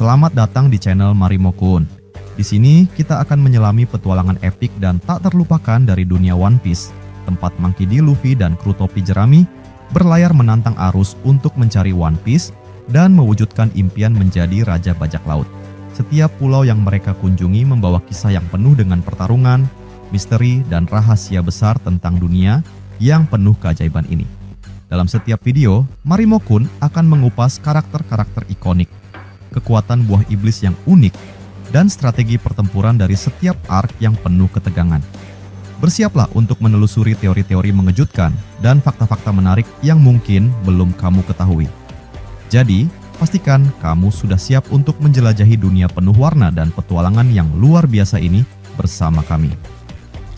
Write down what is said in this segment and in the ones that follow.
Selamat datang di channel Marimo-kun. Di sini kita akan menyelami petualangan epik dan tak terlupakan dari dunia One Piece, tempat Monkey D. Luffy dan kru topi jerami berlayar menantang arus untuk mencari One Piece dan mewujudkan impian menjadi Raja Bajak Laut. Setiap pulau yang mereka kunjungi membawa kisah yang penuh dengan pertarungan, misteri, dan rahasia besar tentang dunia yang penuh keajaiban ini. Dalam setiap video, Marimo-kun akan mengupas karakter-karakter ikonik, kekuatan buah iblis yang unik, dan strategi pertempuran dari setiap arc yang penuh ketegangan. Bersiaplah untuk menelusuri teori-teori mengejutkan dan fakta-fakta menarik yang mungkin belum kamu ketahui. Jadi, pastikan kamu sudah siap untuk menjelajahi dunia penuh warna dan petualangan yang luar biasa ini bersama kami.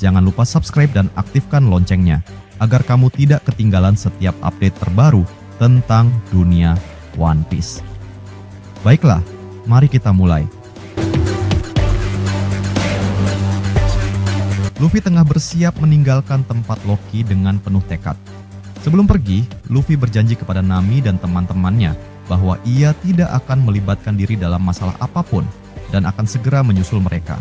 Jangan lupa subscribe dan aktifkan loncengnya, agar kamu tidak ketinggalan setiap update terbaru tentang dunia One Piece. Baiklah, mari kita mulai. Luffy tengah bersiap meninggalkan tempat Loki dengan penuh tekad. Sebelum pergi, Luffy berjanji kepada Nami dan teman-temannya bahwa ia tidak akan melibatkan diri dalam masalah apapun dan akan segera menyusul mereka.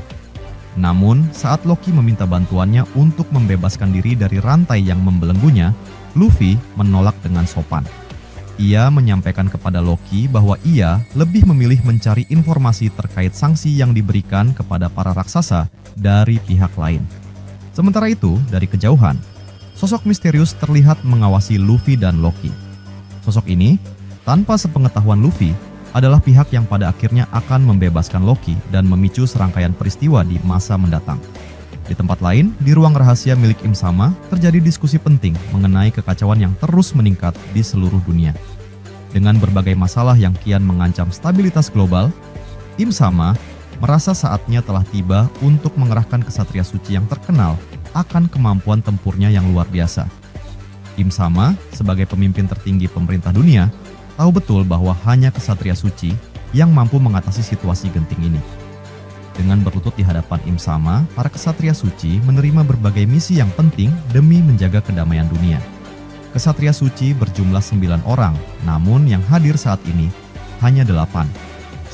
Namun, saat Loki meminta bantuannya untuk membebaskan diri dari rantai yang membelenggunya, Luffy menolak dengan sopan. Ia menyampaikan kepada Loki bahwa ia lebih memilih mencari informasi terkait sanksi yang diberikan kepada para raksasa dari pihak lain. Sementara itu, dari kejauhan, sosok misterius terlihat mengawasi Luffy dan Loki. Sosok ini, tanpa sepengetahuan Luffy, adalah pihak yang pada akhirnya akan membebaskan Loki dan memicu serangkaian peristiwa di masa mendatang. Di tempat lain, di ruang rahasia milik Im Sama, terjadi diskusi penting mengenai kekacauan yang terus meningkat di seluruh dunia. Dengan berbagai masalah yang kian mengancam stabilitas global, Im Sama merasa saatnya telah tiba untuk mengerahkan kesatria suci yang terkenal akan kemampuan tempurnya yang luar biasa. Im Sama, sebagai pemimpin tertinggi pemerintah dunia, tahu betul bahwa hanya kesatria suci yang mampu mengatasi situasi genting ini. Dengan berlutut di hadapan Im Sama, para kesatria suci menerima berbagai misi yang penting demi menjaga kedamaian dunia. Kesatria suci berjumlah 9 orang, namun yang hadir saat ini hanya 8.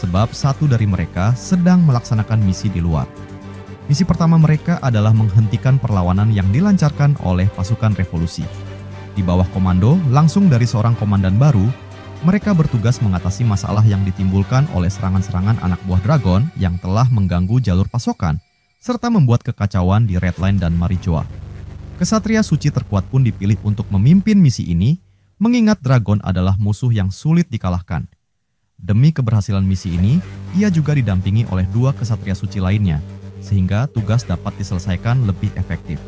Sebab satu dari mereka sedang melaksanakan misi di luar. Misi pertama mereka adalah menghentikan perlawanan yang dilancarkan oleh pasukan revolusi. Di bawah komando langsung dari seorang komandan baru, mereka bertugas mengatasi masalah yang ditimbulkan oleh serangan-serangan anak buah dragon yang telah mengganggu jalur pasokan, serta membuat kekacauan di Red Line dan Marijoa. Kesatria suci terkuat pun dipilih untuk memimpin misi ini, mengingat dragon adalah musuh yang sulit dikalahkan. Demi keberhasilan misi ini, ia juga didampingi oleh 2 kesatria suci lainnya, sehingga tugas dapat diselesaikan lebih efektif.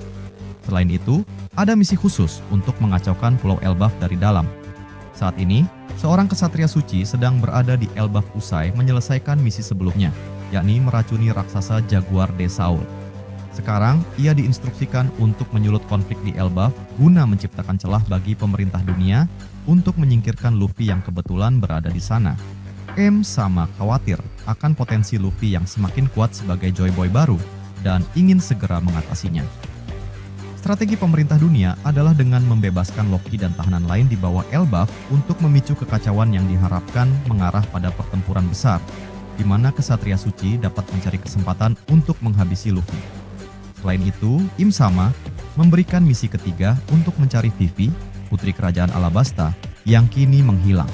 Selain itu, ada misi khusus untuk mengacaukan Pulau Elbaf dari dalam. Saat ini, seorang kesatria suci sedang berada di Elbaf usai menyelesaikan misi sebelumnya, yakni meracuni raksasa Jaguar de Saul. Sekarang, ia diinstruksikan untuk menyulut konflik di Elbaf guna menciptakan celah bagi pemerintah dunia untuk menyingkirkan Luffy yang kebetulan berada di sana. Im Sama khawatir akan potensi Luffy yang semakin kuat sebagai Joy Boy baru dan ingin segera mengatasinya. Strategi pemerintah dunia adalah dengan membebaskan Loki dan tahanan lain di bawah Elbaf untuk memicu kekacauan yang diharapkan mengarah pada pertempuran besar, di mana kesatria suci dapat mencari kesempatan untuk menghabisi Luffy. Selain itu, Im Sama memberikan misi ketiga untuk mencari Vivi, putri kerajaan Alabasta, yang kini menghilang.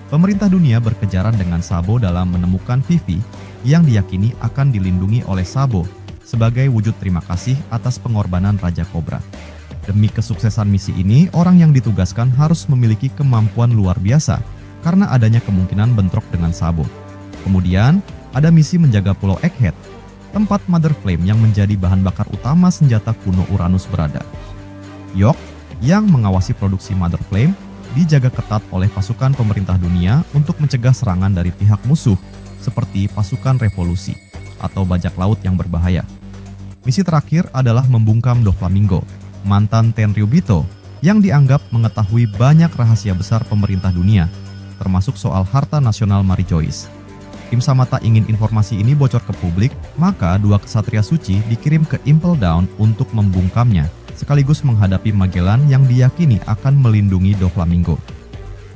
Pemerintah dunia berkejaran dengan Sabo dalam menemukan Vivi yang diyakini akan dilindungi oleh Sabo sebagai wujud terima kasih atas pengorbanan Raja Cobra. Demi kesuksesan misi ini, orang yang ditugaskan harus memiliki kemampuan luar biasa karena adanya kemungkinan bentrok dengan Sabo. Kemudian, ada misi menjaga Pulau Egghead, tempat Mother Flame yang menjadi bahan bakar utama senjata kuno Uranus berada. York, yang mengawasi produksi Mother Flame, dijaga ketat oleh pasukan pemerintah dunia untuk mencegah serangan dari pihak musuh seperti pasukan revolusi atau bajak laut yang berbahaya. Misi terakhir adalah membungkam Doflamingo, mantan Tenryubito, yang dianggap mengetahui banyak rahasia besar pemerintah dunia, termasuk soal harta nasional Marijois. Im Sama tak ingin informasi ini bocor ke publik, maka 2 kesatria suci dikirim ke Impel Down untuk membungkamnya, sekaligus menghadapi Magellan yang diyakini akan melindungi Doflamingo.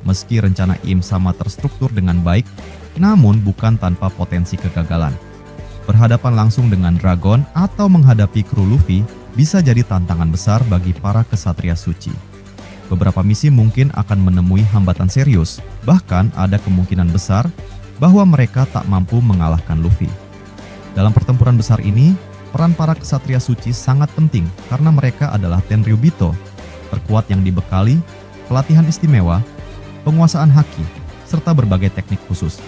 Meski rencana Im Sama terstruktur dengan baik, namun bukan tanpa potensi kegagalan. Berhadapan langsung dengan dragon atau menghadapi kru Luffy bisa jadi tantangan besar bagi para kesatria suci. Beberapa misi mungkin akan menemui hambatan serius, bahkan ada kemungkinan besar bahwa mereka tak mampu mengalahkan Luffy. Dalam pertempuran besar ini, peran para kesatria suci sangat penting karena mereka adalah Tenryubito, terkuat yang dibekali pelatihan istimewa, penguasaan haki, serta berbagai teknik khusus.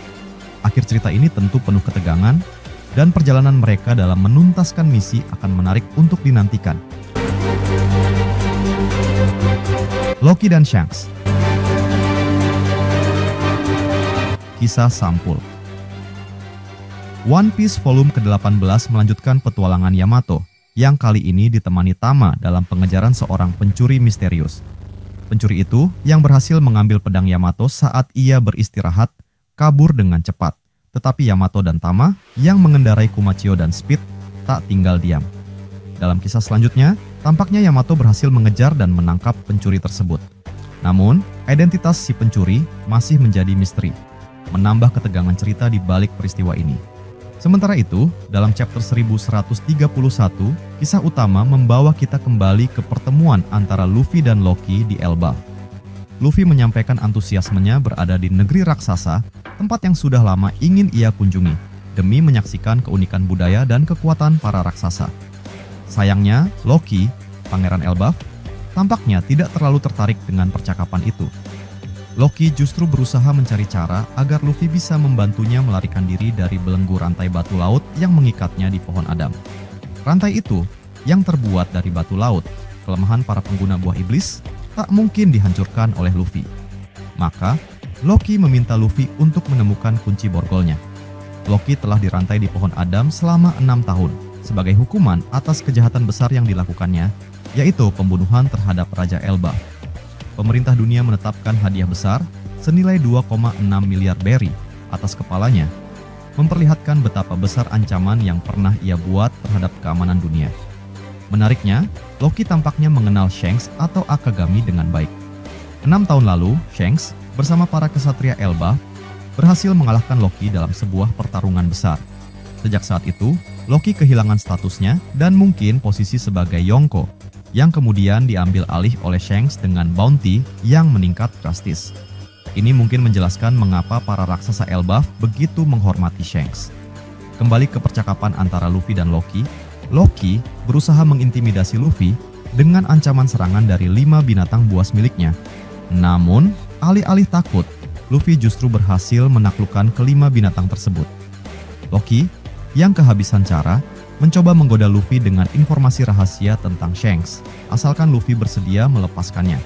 Akhir cerita ini tentu penuh ketegangan, dan perjalanan mereka dalam menuntaskan misi akan menarik untuk dinantikan. Loki dan Shanks. Kisah Sampul. One Piece volume ke-18 melanjutkan petualangan Yamato, yang kali ini ditemani Tama dalam pengejaran seorang pencuri misterius. Pencuri itu yang berhasil mengambil pedang Yamato saat ia beristirahat kabur dengan cepat. Tetapi Yamato dan Tama yang mengendarai Kumachio dan Speed tak tinggal diam. Dalam kisah selanjutnya, tampaknya Yamato berhasil mengejar dan menangkap pencuri tersebut. Namun, identitas si pencuri masih menjadi misteri, menambah ketegangan cerita di balik peristiwa ini. Sementara itu, dalam chapter 1131, kisah utama membawa kita kembali ke pertemuan antara Luffy dan Loki di Elbaf. Luffy menyampaikan antusiasmenya berada di negeri raksasa, tempat yang sudah lama ingin ia kunjungi, demi menyaksikan keunikan budaya dan kekuatan para raksasa. Sayangnya, Loki, Pangeran Elbaf, tampaknya tidak terlalu tertarik dengan percakapan itu. Loki justru berusaha mencari cara agar Luffy bisa membantunya melarikan diri dari belenggu rantai batu laut yang mengikatnya di pohon Adam. Rantai itu, yang terbuat dari batu laut, kelemahan para pengguna buah iblis, tak mungkin dihancurkan oleh Luffy. Maka, Loki meminta Luffy untuk menemukan kunci borgolnya. Loki telah dirantai di pohon Adam selama 6 tahun sebagai hukuman atas kejahatan besar yang dilakukannya, yaitu pembunuhan terhadap Raja Elbaf. Pemerintah dunia menetapkan hadiah besar senilai 2,6 miliar berry atas kepalanya, memperlihatkan betapa besar ancaman yang pernah ia buat terhadap keamanan dunia. Menariknya, Loki tampaknya mengenal Shanks atau Akagami dengan baik. 6 tahun lalu, Shanks bersama para kesatria Elbaf berhasil mengalahkan Loki dalam sebuah pertarungan besar. Sejak saat itu, Loki kehilangan statusnya dan mungkin posisi sebagai Yonko, yang kemudian diambil alih oleh Shanks dengan bounty yang meningkat drastis. Ini mungkin menjelaskan mengapa para raksasa Elbaf begitu menghormati Shanks. Kembali ke percakapan antara Luffy dan Loki, Loki berusaha mengintimidasi Luffy dengan ancaman serangan dari 5 binatang buas miliknya. Namun, alih-alih takut, Luffy justru berhasil menaklukkan kelima binatang tersebut. Loki, yang kehabisan cara, mencoba menggoda Luffy dengan informasi rahasia tentang Shanks, asalkan Luffy bersedia melepaskannya.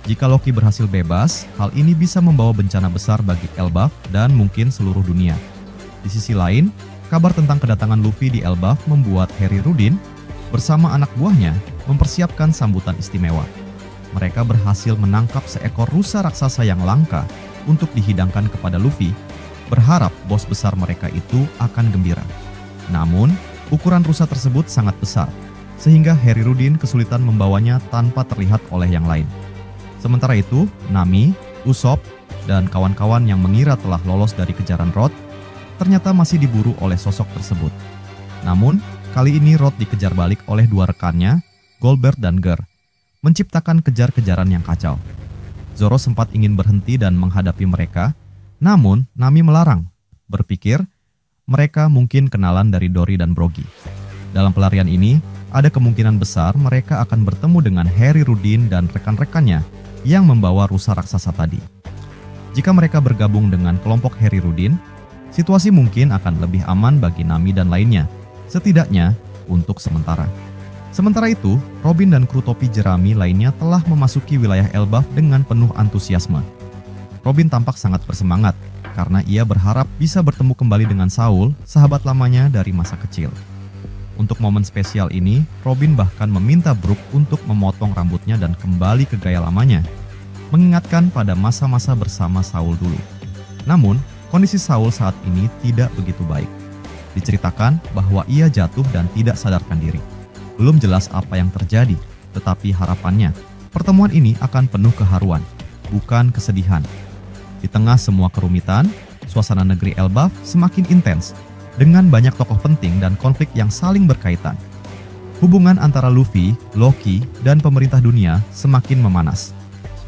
Jika Loki berhasil bebas, hal ini bisa membawa bencana besar bagi Elbaf dan mungkin seluruh dunia. Di sisi lain, kabar tentang kedatangan Luffy di Elbaf membuat Harry Rudin bersama anak buahnya mempersiapkan sambutan istimewa. Mereka berhasil menangkap seekor rusa raksasa yang langka untuk dihidangkan kepada Luffy, berharap bos besar mereka itu akan gembira. Namun, ukuran rusa tersebut sangat besar, sehingga Harry Rudin kesulitan membawanya tanpa terlihat oleh yang lain. Sementara itu, Nami, Usopp, dan kawan-kawan yang mengira telah lolos dari kejaran Rod ternyata masih diburu oleh sosok tersebut. Namun, kali ini Rod dikejar balik oleh dua rekannya, Goldberg dan Ger, menciptakan kejar-kejaran yang kacau. Zoro sempat ingin berhenti dan menghadapi mereka, namun Nami melarang, berpikir mereka mungkin kenalan dari Dory dan Brogy. Dalam pelarian ini, ada kemungkinan besar mereka akan bertemu dengan Harry Rudin dan rekan-rekannya yang membawa rusa raksasa tadi. Jika mereka bergabung dengan kelompok Harry Rudin, situasi mungkin akan lebih aman bagi Nami dan lainnya, setidaknya untuk sementara. Sementara itu, Robin dan kru topi jerami lainnya telah memasuki wilayah Elbaf dengan penuh antusiasme. Robin tampak sangat bersemangat karena ia berharap bisa bertemu kembali dengan Saul, sahabat lamanya dari masa kecil. Untuk momen spesial ini, Robin bahkan meminta Brook untuk memotong rambutnya dan kembali ke gaya lamanya, mengingatkan pada masa-masa bersama Saul dulu. Namun, kondisi Saul saat ini tidak begitu baik. Diceritakan bahwa ia jatuh dan tidak sadarkan diri. Belum jelas apa yang terjadi, tetapi harapannya, pertemuan ini akan penuh keharuan, bukan kesedihan. Di tengah semua kerumitan, suasana negeri Elbaf semakin intens dengan banyak tokoh penting dan konflik yang saling berkaitan. Hubungan antara Luffy, Loki, dan pemerintah dunia semakin memanas.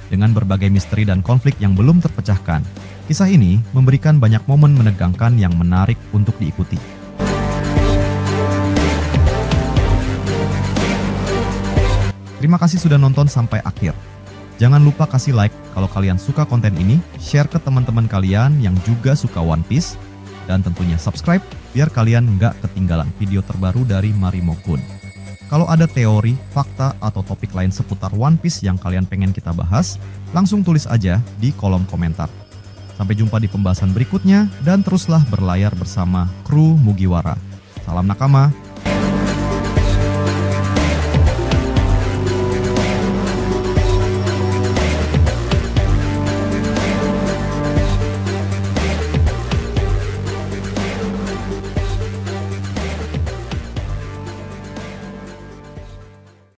Dengan berbagai misteri dan konflik yang belum terpecahkan, kisah ini memberikan banyak momen menegangkan yang menarik untuk diikuti. Terima kasih sudah nonton sampai akhir. Jangan lupa kasih like kalau kalian suka konten ini, share ke teman-teman kalian yang juga suka One Piece, dan tentunya subscribe biar kalian nggak ketinggalan video terbaru dari Marimo Kun. Kalau ada teori, fakta, atau topik lain seputar One Piece yang kalian pengen kita bahas, langsung tulis aja di kolom komentar. Sampai jumpa di pembahasan berikutnya, dan teruslah berlayar bersama kru Mugiwara. Salam nakama!